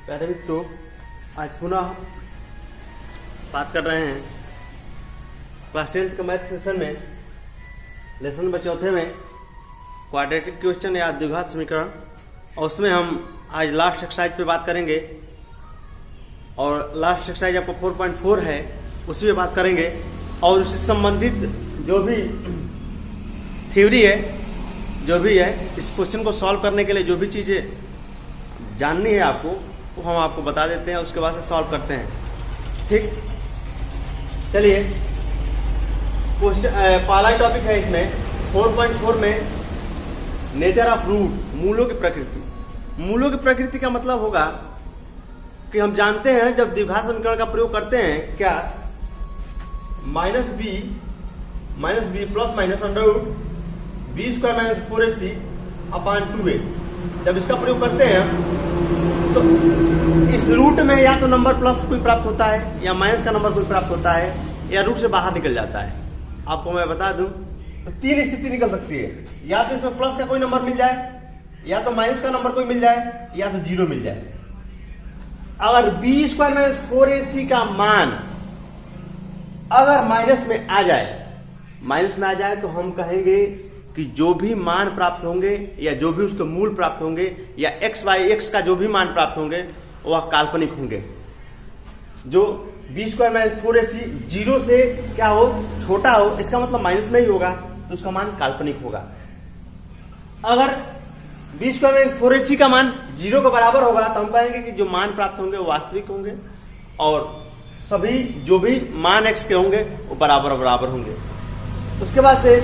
प्यारे मित्रों, आज पुनः बात कर रहे हैं क्लास 10th के मैथ सेशन में लेसन नंबर 4 में क्वाड्रेटिक क्वेश्चन या द्विघात समीकरण, और उसमें हम आज लास्ट एक्सरसाइज पे बात करेंगे। और लास्ट एक्सरसाइज आपको 4.4 है, उसी पे बात करेंगे। और उससे संबंधित जो भी थ्योरी है, जो भी है, इस क्वेश्चन को सॉल्व करने के लिए जो भी चीज़ें जाननी है आपको, वो हम आपको बता देते हैं, उसके बाद से सॉल्व करते हैं। ठीक, चलिए क्वेश्चन पहला टॉपिक है इसमें 4.4 में नेचर ऑफ रूट, मूलों की प्रकृति। मूलों की प्रकृति का मतलब होगा कि हम जानते हैं जब द्विघात समीकरण का प्रयोग करते हैं क्या, minus B plus minus under root B square minus 4ac upon 2a, जब इसका प्रयोग करते हैं तो इस रूट में या तो नंबर प्लस कोई प्राप्त होता है या माइनस का नंबर कोई प्राप्त होता है या रूट से बाहर निकल जाता है। आपको मैं बता दूं तो तीन स्थिति निकल सकती है, या तो इसमें प्लस का कोई नंबर मिल जाए, या तो माइनस का नंबर कोई मिल जाए, या तो जीरो मिल जाए। अगर बी स्क्वायर माइनस 4ac का मान अगर माइनस में आ जाए तो हम कहेंगे कि जो भी मान प्राप्त होंगे या जो भी उसके मूल प्राप्त होंगे या x का जो भी मान प्राप्त होंगे वह काल्पनिक होंगे। जो B square minus 4ac zero से क्या हो, छोटा हो, इसका मतलब माइनस में ही होगा, तो उसका मान काल्पनिक होगा। अगर बी स्क्वायर माइनस 4ac का मान जीरो के बराबर होगा तो हम कहेंगे कि जो मान प्राप्त होंगे वो वास्तविक होंगे, और सभी जो भी मान x के होंगे वो बराबर होंगे। उसके बाद से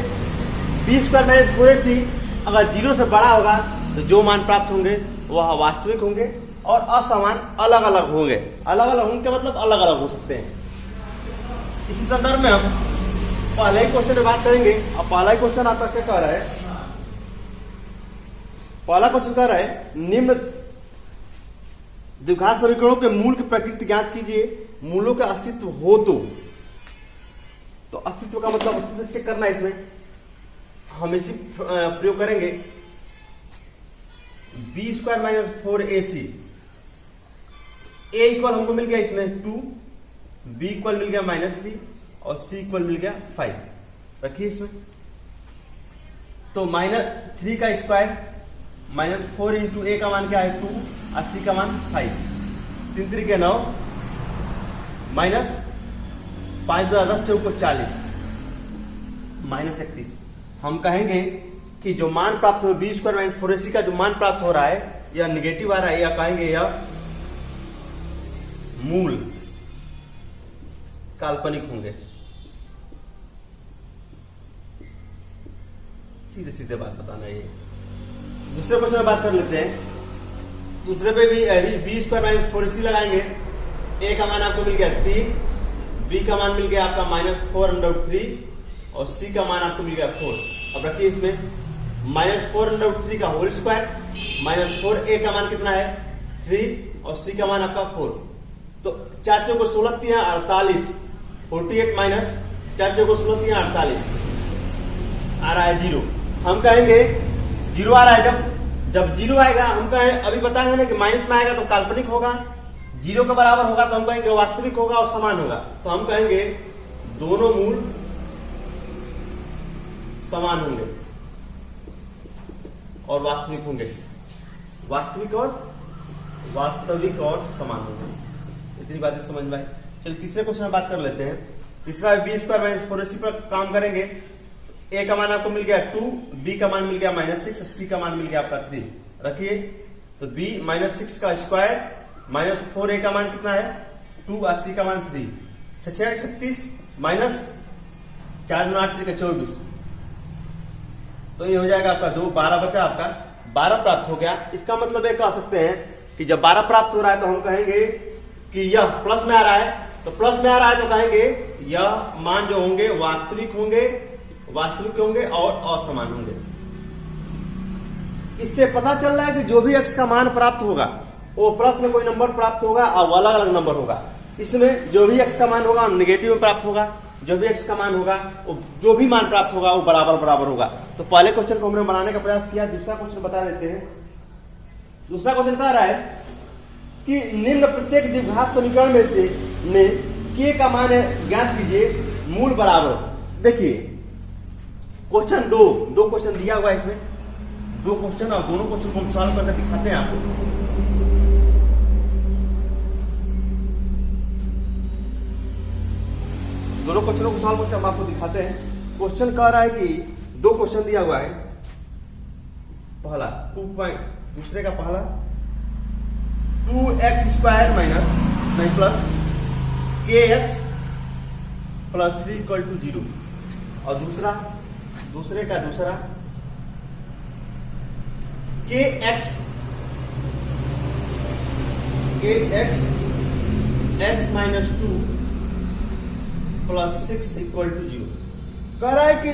बी स्क्वायर माइनस 4ac अगर जीरो से बड़ा होगा तो जो मान प्राप्त होंगे वह वास्तविक होंगे, और असमान अलग अलग होंगे। अलग अलग होंगे मतलब अलग अलग हो सकते हैं। इसी संदर्भ में हम पहले ही क्वेश्चन में बात करेंगे। अब पहला क्वेश्चन आपका क्या कह रहा है, पहला क्वेश्चन कह रहा है निम्न द्विघात समीकरणों के मूल की प्रकृति ज्ञात कीजिए, मूलों का अस्तित्व हो तो अस्तित्व का मतलब अस्तित्व चेक करना है। इसमें हम इसी प्रयोग करेंगे। बी स्क्वायर माइनस 4ac, ए इक्वल हमको मिल गया इसमें 2, बी इक्वल मिल गया -3 और सी इक्वल मिल गया 5। रखिए इसमें तो -3 का स्क्वायर -4 इंटू ए का मान क्या है 2 और सी का मान 5, 3 3 के 9 -5 2 10 4 40 -31। हम कहेंगे कि जो मान प्राप्त हो बी स्क्वायर माइनस 4ac का जो मान प्राप्त हो रहा है यह निगेटिव आ रहा है, या कहेंगे यह मूल काल्पनिक होंगे। सीधे सीधे बात बताना है। दूसरे क्वेश्चन में बात कर लेते हैं। दूसरे पे भी बी स्क्वायर माइनस 4ac लगाएंगे। ए का मान आपको मिल गया 3, बी का मान मिल गया आपका -4√3 और सी का मान आपको मिल गया 4। अब रखिए इसमें -4√3 का होल स्क्वायर -4a का मान कितना है 3 और सी का मान आपका 4। तो 4 चौको 16 3 48, 48 माइनस 4 चौको 16 3 48 आ रहा है 0। हम कहेंगे 0 आ रहा है। जब 0 आएगा हम कहें, अभी बताएंगे ना कि माइनस में आएगा तो काल्पनिक होगा, 0 के बराबर होगा तो हम कहेंगे वास्तविक होगा और समान होगा। तो हम कहेंगे दोनों मूल समान होंगे और वास्तविक होंगे, वास्तविक और समान होंगे। इतनी बातें समझ में आई। चलिए तीसरे क्वेश्चन में बात कर लेते हैं। तीसरा बी स्क्वायर माइनस 4ac पर काम करेंगे। ए का मान आपको मिल गया 2, बी का मान मिल गया -6 और सी का मान मिल गया आपका 3। रखिए तो b -6 का स्क्वायर -4a का मान कितना है 2 और सी का मान 3, 6 36 माइनस 4 9 8 3 24, तो ये हो जाएगा आपका 2, 12 बचा, आपका 12 प्राप्त हो गया। इसका मतलब ये कह सकते हैं कि जब 12 प्राप्त हो रहा है तो हम कहेंगे कि यह प्लस में आ रहा है, तो प्लस में आ रहा है तो कहेंगे यह मान जो होंगे वास्तविक होंगे और असमान होंगे। इससे पता चल रहा है कि जो भी x का मान प्राप्त होगा वो प्लस में कोई नंबर प्राप्त होगा और अलग अलग नंबर होगा। इसमें जो भी x का मान होगा निगेटिव में प्राप्त होगा, जो भी x का मान होगा जो भी मान प्राप्त होगा वो बराबर होगा। तो पहले क्वेश्चन को हमने बनाने का प्रयास किया। दूसरा क्वेश्चन बता देते हैं। दूसरा क्वेश्चन कह रहा है कि निम्न प्रत्येक द्विघात समीकरण में से k का मान ज्ञात कीजिए मूल बराबर। देखिए क्वेश्चन दो क्वेश्चन दिया हुआ है, इसमें दो क्वेश्चन और दोनों क्वेश्चन को हम सॉल्व करके दिखाते हैं आपको। दोनों क्वेश्चनों को सॉल्व करके हम आपको दिखाते हैं। क्वेश्चन कह रहा है कि दो क्वेश्चन दिया हुआ है, पहला 2 पॉइंट, दूसरे का पहला 2x² माइनस नहीं plus kx plus 3 equal to 0, और दूसरे का दूसरा kx x minus 2 plus 6 equal to 0। कह रहा है कि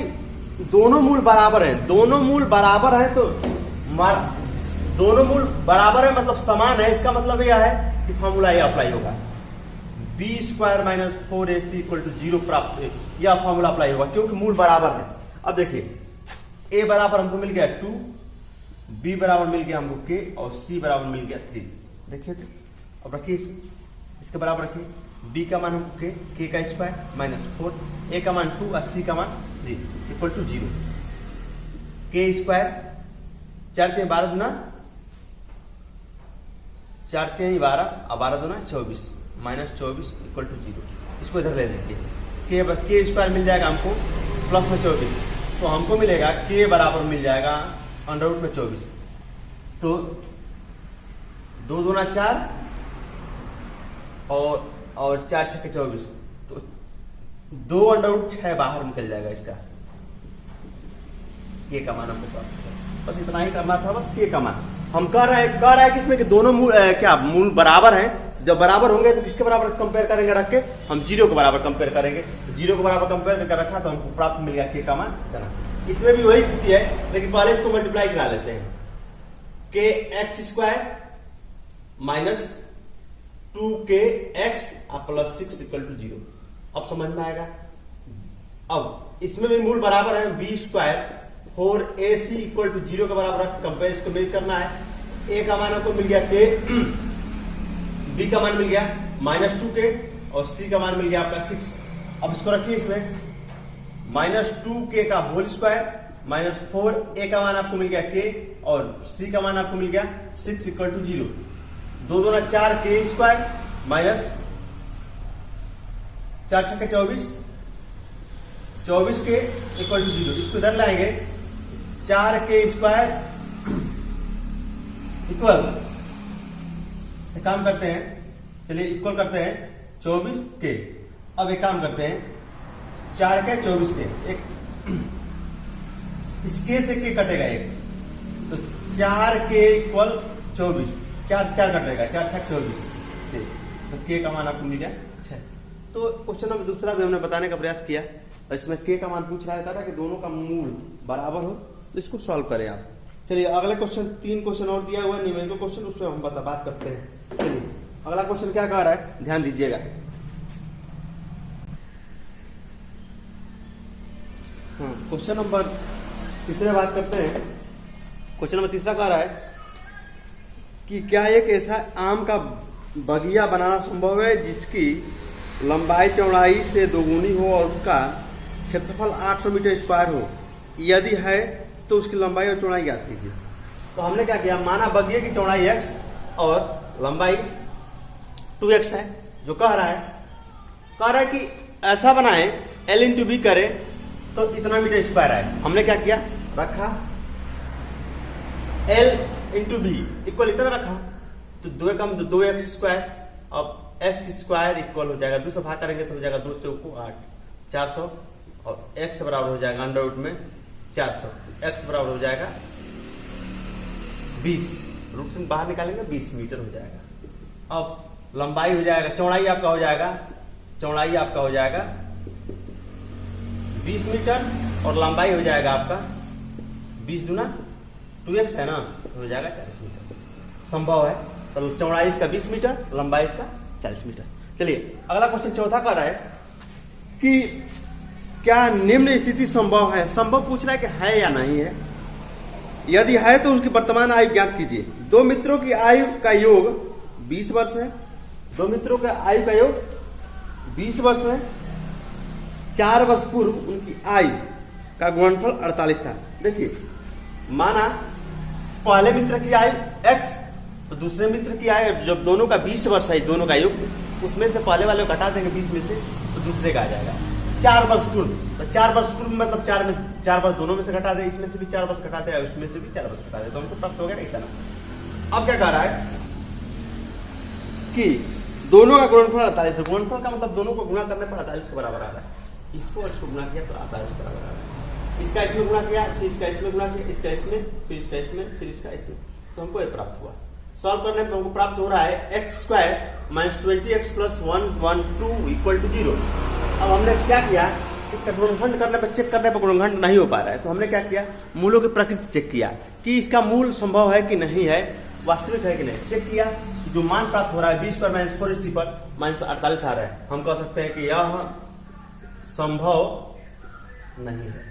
दोनों मूल बराबर हैं, दोनों मूल बराबर हैं, तो दोनों मूल बराबर है मतलब समान है। इसका मतलब यह है कि फॉर्मूला ये अप्लाई होगा, b² minus 4ac equal to 0 प्राप्त, यह फॉर्मूला अप्लाई होगा क्योंकि मूल बराबर है। अब देखिए a बराबर हमको मिल गया 2, b बराबर मिल गया हमको k, और c बराबर मिल गया 3। देखिए अब रखिए इसके बराबर रखिए, b का मान हमको k का स्क्वायर माइनस 4, a का मान 2 और c का मान 3 इक्वल टू 0। k स्क्वायर 4 3 12 दुना 4 3 12 और 12 दुना 24 माइनस 24 इक्वल टू 0। इसको इधर ले लीजिए, k स्क्वायर मिल जाएगा हमको प्लस में 24, तो हमको मिलेगा k बराबर मिल जाएगा अंडर रूट में 24, तो 2 दूना 4 और 4 छक्के 24, तो 2 अंडर रूट 6 बाहर निकल जाएगा इसका, k का मान हमको बस इतना ही करना था, बस k का मान हम कह रहे हैं कि इसमें कि दोनों मूल बराबर हैं। जब बराबर होंगे तो किसके बराबर कंपेयर करेंगे, रख के हम 0 के बराबर कंपेयर करेंगे, 0 के बराबर कंपेयर करके रखा तो हमको प्राप्त मिल गया k का मान इतना। इसमें भी वही स्थिति है, लेकिन पहले इसको मल्टीप्लाई करा लेते हैं, kx² minus 2kx plus 6 equal to 0। अब समझ में आएगा। अब इसमें भी मूल बराबर है, b² 4ac इक्वल टू 0 के बराबर कंपेयर इसको मेल करना है। a का मान आपको मिल गया k, b का मान मिल गया माइनस 2k, और c का मान मिल गया आपका 6। अब इसको रखिए इसमें, माइनस 2k का होल स्क्वायर माइनस 4a का मान आपको मिल गया k, और c का मान आपको मिल गया 6 इक्वल टू 0। 2 दूना 4k² माइनस 4 छक्के 24 के इक्वल टू 0। इसको इधर लाएंगे, 4k² इक्वल, एक काम करते हैं, चलिए इक्वल करते हैं 24k। अब एक काम करते हैं, 4k 24k, एक इस k से k कटेगा एक, तो 4k इक्वल 24, 4 कटेगा, 4 छक 24, तो k का मान आपको मिल गया 6। तो क्वेश्चन नंबर दूसरा भी हमने बताने का प्रयास किया, और इसमें k का मान पूछ रहा था कि दोनों का मूल बराबर हो, तो इसको सॉल्व करें आप। चलिए अगला क्वेश्चन, 3 क्वेश्चन और दिया हुआ है न्यूमेरिकल क्वेश्चन, उस पर हम बात करते हैं। चलिए अगला क्वेश्चन क्या कह रहा है, ध्यान दीजिएगा। क्वेश्चन नंबर तीसरे बात करते हैं। क्वेश्चन नंबर तीसरा कह रहा है कि क्या एक ऐसा आम का बगिया बनाना संभव है जिसकी लंबाई चौड़ाई से दोगुनी हो और उसका क्षेत्रफल 800 मीटर स्क्वायर हो? यदि है तो उसकी लंबाई और चौड़ाई ज्ञात कीजिए। तो हमने क्या किया, माना बगिए की चौड़ाई x और लंबाई 2x है। जो कह रहा है कि ऐसा बनाए l इंटू बी करे तो इतना मीटर स्क्वायर आए। हमने क्या किया, रखा l इंटू बी इक्वल इतना रखा, तो 2x², अब x² इक्वल हो जाएगा 2 से भाग करेंगे तो हो जाएगा 2 चौको 8, 400, और x बराबर हो जाएगा अंडर रूट में 400, x बराबर हो जाएगा 20, रूट से बाहर निकालेंगे 20 मीटर हो जाएगा। अब लंबाई हो जाएगा, चौड़ाई आपका हो जाएगा 20 मीटर, और लंबाई हो जाएगा आपका 20 दूना 2x है ना, तो हो जाएगा 40 मीटर। संभव है, तो चौड़ाई इसका 20 मीटर, लंबाई इसका 40 मीटर। चलिए अगला क्वेश्चन चौथा कर रहा है कि क्या निम्न स्थिति संभव है। संभव पूछ रहा है कि है या नहीं है। यदि है तो उसकी वर्तमान आयु ज्ञात कीजिए। 2 मित्रों की आयु का योग 20 वर्ष है, दो मित्रों का आयु का योग 20 वर्ष है, 4 वर्ष पूर्व उनकी आयु का गुणनफल 48 था। देखिए, माना पहले मित्र की आयु x, तो दूसरे मित्र की आयु, जब दोनों का 20 वर्ष है, दोनों का योग, उसमें से पहले वाले को घटा देंगे 20 में से, तो दूसरे का आ जाएगा 4 वर्ष पूर्व। तो 4 वर्ष पूर्व मतलब 4 वर्ष दोनों में से घटा दे, इसमें से भी 4 वर्ष घटा दे, उसमें से भी 4 वर्ष घटा दे, तो हमको प्राप्त हो गया इतना। अब क्या कह रहा है कि दोनों का गुणनफल 48 है। गुणनफल का मतलब दोनों को गुणा करने पर 48 के बराबर आ रहा है। इसको और इसको गुणा किया तो 48 के बराबर आ रहा है। इसका इसमें गुणा किया, फिर इसका इसमें गुणा किया, इसका इसमें, फिर इसका इसमें, फिर इसका इसमें, तो हमको ये प्राप्त हुआ। सॉल्व करने पर हमको प्राप्त हो रहा है x² minus 20x plus 112 equal to 0। अब हमने क्या किया, इसका गुणनखंड करने पर, चेक करने पर गुणनखंड नहीं हो पा रहा है, तो हमने क्या किया, मूलों की प्रकृति चेक किया कि इसका मूल संभव है कि नहीं है, वास्तविक है कि नहीं। चेक किया कि जो मान प्राप्त हो रहा है 20 पर माइनस 4 इसी पर माइनस 48 आ रहा है, हम कह सकते हैं कि यह संभव नहीं है।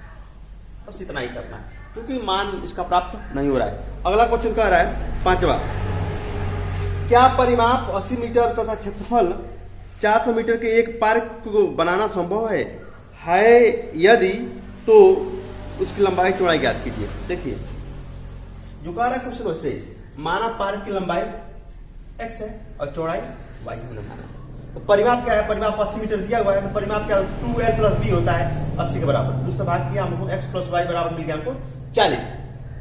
बस इतना ही करना है, क्योंकि मान इसका प्राप्त नहीं हो रहा है। अगला क्वेश्चन कह रहा है 5वां, क्या परिमाप 80 मीटर तथा क्षेत्रफल 400 मीटर के एक पार्क को बनाना संभव है? यदि तो उसकी लंबाई चौड़ाई ज्ञात कीजिए। देखिए, जो कह रहा है क्वेश्चन वैसे, माना पार्क की लंबाई x है और चौड़ाई y हमने माना, तो परिमाप क्या है, परिमाप 80 मीटर दिया हुआ है, तो परिमाप क्या 2l प्लस b होता है 80 के बराबर। दूसरा भाग किया, हमको x प्लस y बराबर मिल गया हमको 40।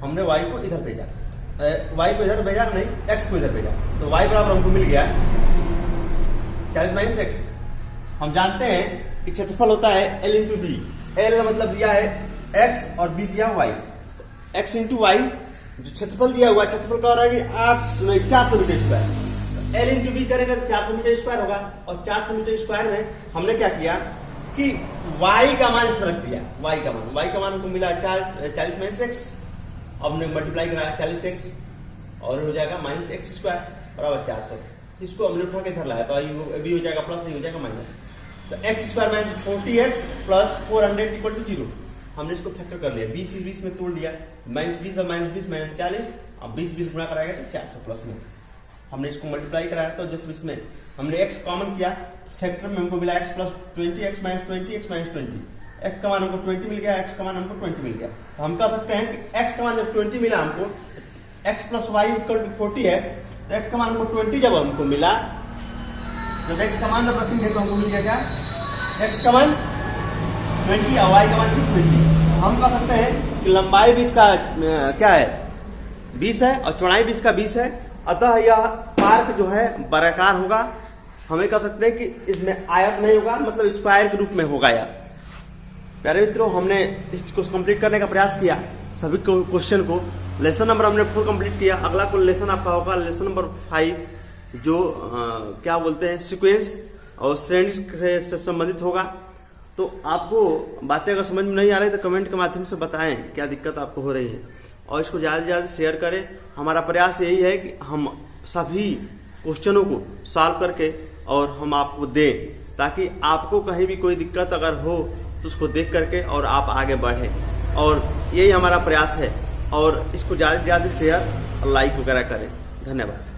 हमने y को इधर भेजा, y को इधर भेजा नहीं, x को इधर भेजा, तो y बराबर हमको मिल गया 40 माइनस x। हम जानते हैं कि क्षेत्रफल होता है l इंटू बी। l मतलब दिया है x और b दिया y, x इंटू y, जो क्षेत्रफल दिया हुआ, क्षेत्रफल कह रहा है कि 400 metre square, l into B करेगा तो 400 मीटर स्क्वायर होगा। और 400 मीटर स्क्वायर में हमने क्या किया कि y का मान इसमें रख दिया, y का मान हमको मिला 40 माइनस x। अब हमने मल्टीप्लाई कराया 40x और हो जाएगा माइनस एक्स स्क्वायर बराबर 400। इसको हमने उठा के इधर लाया, तो अभी हो जाएगा प्लस, हो जाएगा माइनस, तो X square minus 40x plus 400 equal to 0। हमने इसको फैक्टर कर लिया, 20 20 में तोड़ लिया, माइनस 20 और माइनस 20 माइनस 40, अब 20 20 गुणा कराएगा तो 400 प्लस में हमने इसको मल्टीप्लाई कराया, तो जस्ट इसमें हमने x कॉमन किया, फैक्टर में हमको मिला x plus 20x minus 20x minus 20, x का मान हमको 20 मिल गया, x का मान हमको 20 मिल गया। तो हम कह सकते हैं कि x का मान जब 20 मिला हमको, x plus Y equal to 40 है, तो x का मान हमको 20 जब हमको मिला, जब x का मान जब रखेंगे तो हमको मिल गया क्या, x का मान 20 और y का मान 20। हम कह सकते हैं कि लंबाई भी इसका क्या है 20 है और चौड़ाई भी इसका 20 है, अतः यह पार्क जो है वर्गाकार होगा। हमें कह सकते हैं कि इसमें आयत नहीं होगा, मतलब स्क्वायर के रूप में होगा। यार प्यारे मित्रों, हमने इसको कंप्लीट करने का प्रयास किया, सभी क्वेश्चन को। लेसन नंबर हमने 4 कंप्लीट किया। अगला को लेसन आपका होगा लेसन नंबर 5, जो क्या बोलते हैं सीक्वेंस और श्रेणी से संबंधित होगा। तो आपको बातें अगर समझ में नहीं आ रही तो कमेंट के माध्यम से बताएं क्या दिक्कत आपको हो रही है, और इसको ज़्यादा से ज़्यादा शेयर करें। हमारा प्रयास यही है कि हम सभी क्वेश्चनों को सॉल्व करके और हम आपको दें, ताकि आपको कहीं भी कोई दिक्कत अगर हो तो उसको देख करके और आप आगे बढ़ें, और यही हमारा प्रयास है। और इसको ज़्यादा से ज़्यादा शेयर और लाइक वगैरह करें। धन्यवाद।